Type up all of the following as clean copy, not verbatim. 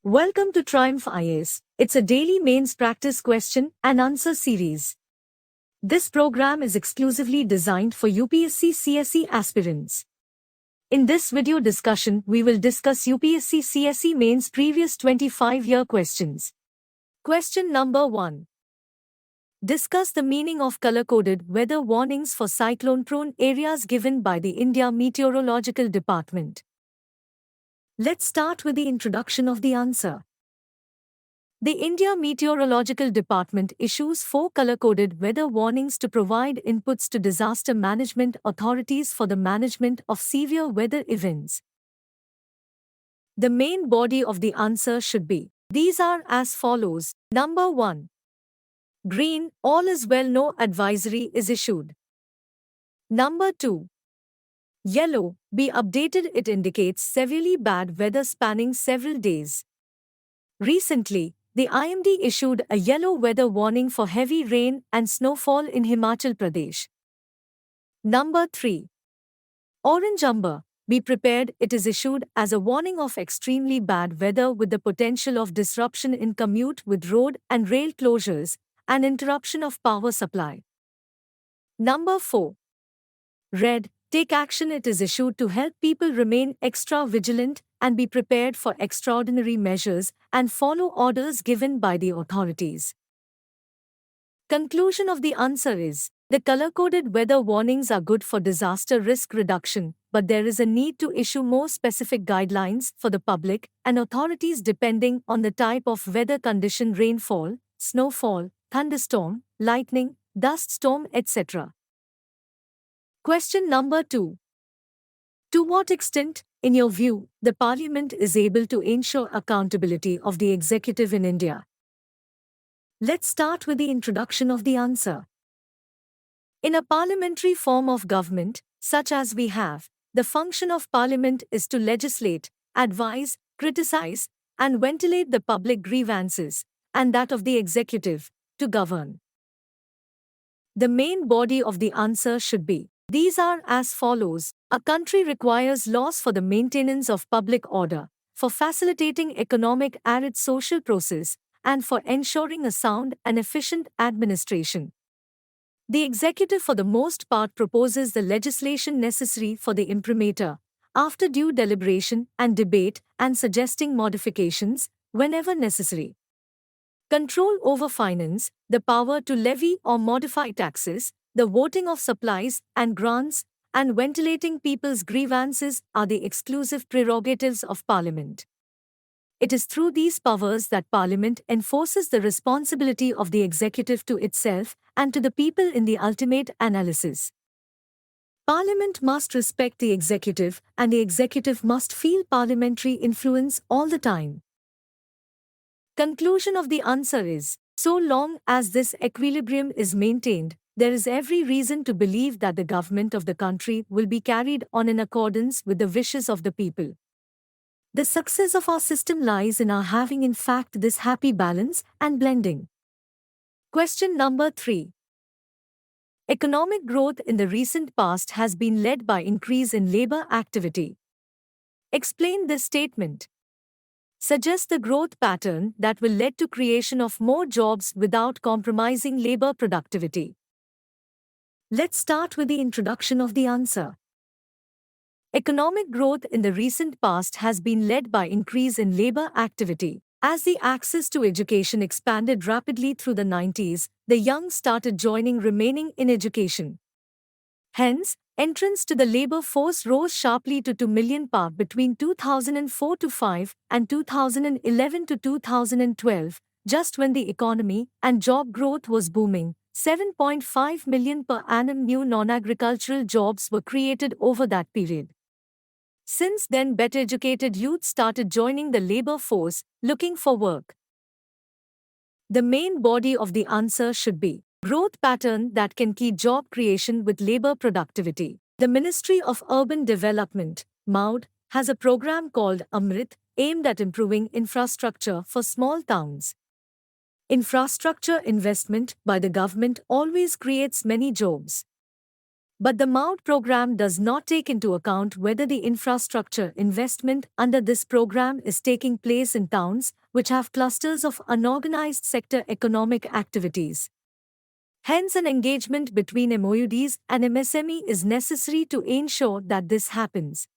Welcome to Triumph IAS. It's a daily mains practice question and answer series. This program is exclusively designed for UPSC CSE aspirants. In this video discussion, we will discuss UPSC CSE mains previous 25-year questions. Question number 1. Discuss the meaning of color-coded weather warnings for cyclone-prone areas given by the India Meteorological Department. Let's start with the introduction of the answer. The India Meteorological Department issues 4 color-coded weather warnings to provide inputs to disaster management authorities for the management of severe weather events. The main body of the answer should be. These are as follows. Number 1. Green, all is well, no advisory is issued. Number 2. Yellow, be updated, it indicates severely bad weather spanning several days. Recently, the IMD issued a yellow weather warning for heavy rain and snowfall in Himachal Pradesh. Number 3. Orange amber, be prepared, it is issued as a warning of extremely bad weather with the potential of disruption in commute with road and rail closures and interruption of power supply. Number 4. Red, take action, it is issued to help people remain extra vigilant and be prepared for extraordinary measures and follow orders given by the authorities. Conclusion of the answer is, the color-coded weather warnings are good for disaster risk reduction, but there is a need to issue more specific guidelines for the public and authorities depending on the type of weather condition: rainfall, snowfall, thunderstorm, lightning, dust storm, etc. Question number 2. To what extent, in your view, the Parliament is able to ensure accountability of the executive in India? Let's start with the introduction of the answer. In a parliamentary form of government, such as we have, the function of Parliament is to legislate, advise, criticize, and ventilate the public grievances, and that of the executive, to govern. The main body of the answer should be. These are as follows. A country requires laws for the maintenance of public order, for facilitating economic and its social process, and for ensuring a sound and efficient administration. The executive for the most part proposes the legislation necessary for the imprimatur, after due deliberation and debate, and suggesting modifications whenever necessary. Control over finance, the power to levy or modify taxes, the voting of supplies and grants, and ventilating people's grievances are the exclusive prerogatives of Parliament. It is through these powers that Parliament enforces the responsibility of the executive to itself and to the people in the ultimate analysis. Parliament must respect the executive, and the executive must feel parliamentary influence all the time. Conclusion of the answer is, so long as this equilibrium is maintained, there is every reason to believe that the government of the country will be carried on in accordance with the wishes of the people. The success of our system lies in our having in fact this happy balance and blending. Question number 3. Economic growth in the recent past has been led by increase in labor activity. Explain this statement. Suggest the growth pattern that will lead to creation of more jobs without compromising labor productivity. Let's start with the introduction of the answer. Economic growth in the recent past has been led by increase in labor activity. As the access to education expanded rapidly through the 90s, the young started joining remaining in education. Hence, entrance to the labor force rose sharply to 2 million between 2004 to 5 and 2011 to 2012, just when the economy and job growth was booming. 7.5 million per annum new non-agricultural jobs were created over that period. Since then, better educated youth started joining the labor force, looking for work. The main body of the answer should be growth pattern that can keep job creation with labor productivity. The Ministry of Urban Development, MOUD, has a program called Amrit, aimed at improving infrastructure for small towns. Infrastructure investment by the government always creates many jobs. But the MOUD program does not take into account whether the infrastructure investment under this program is taking place in towns which have clusters of unorganized sector economic activities. Hence, an engagement between MOUDs and MSME is necessary to ensure that this happens.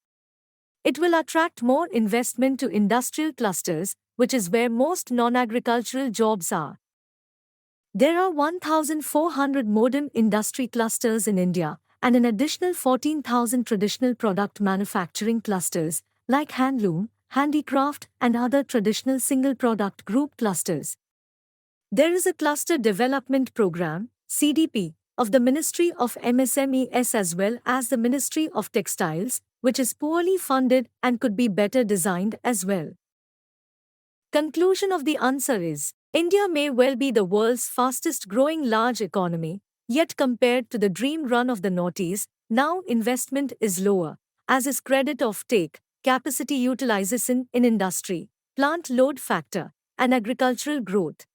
It will attract more investment to industrial clusters, which is where most non-agricultural jobs are. There are 1,400 modern industry clusters in India, and an additional 14,000 traditional product manufacturing clusters, like handloom, handicraft, and other traditional single product group clusters. There is a Cluster Development Program, CDP, of the Ministry of MSMEs as well as the Ministry of Textiles, which is poorly funded and could be better designed as well. Conclusion of the answer is, India may well be the world's fastest growing large economy, yet compared to the dream run of the noughties, now investment is lower, as is credit of take, capacity utilization in industry, plant load factor, and agricultural growth.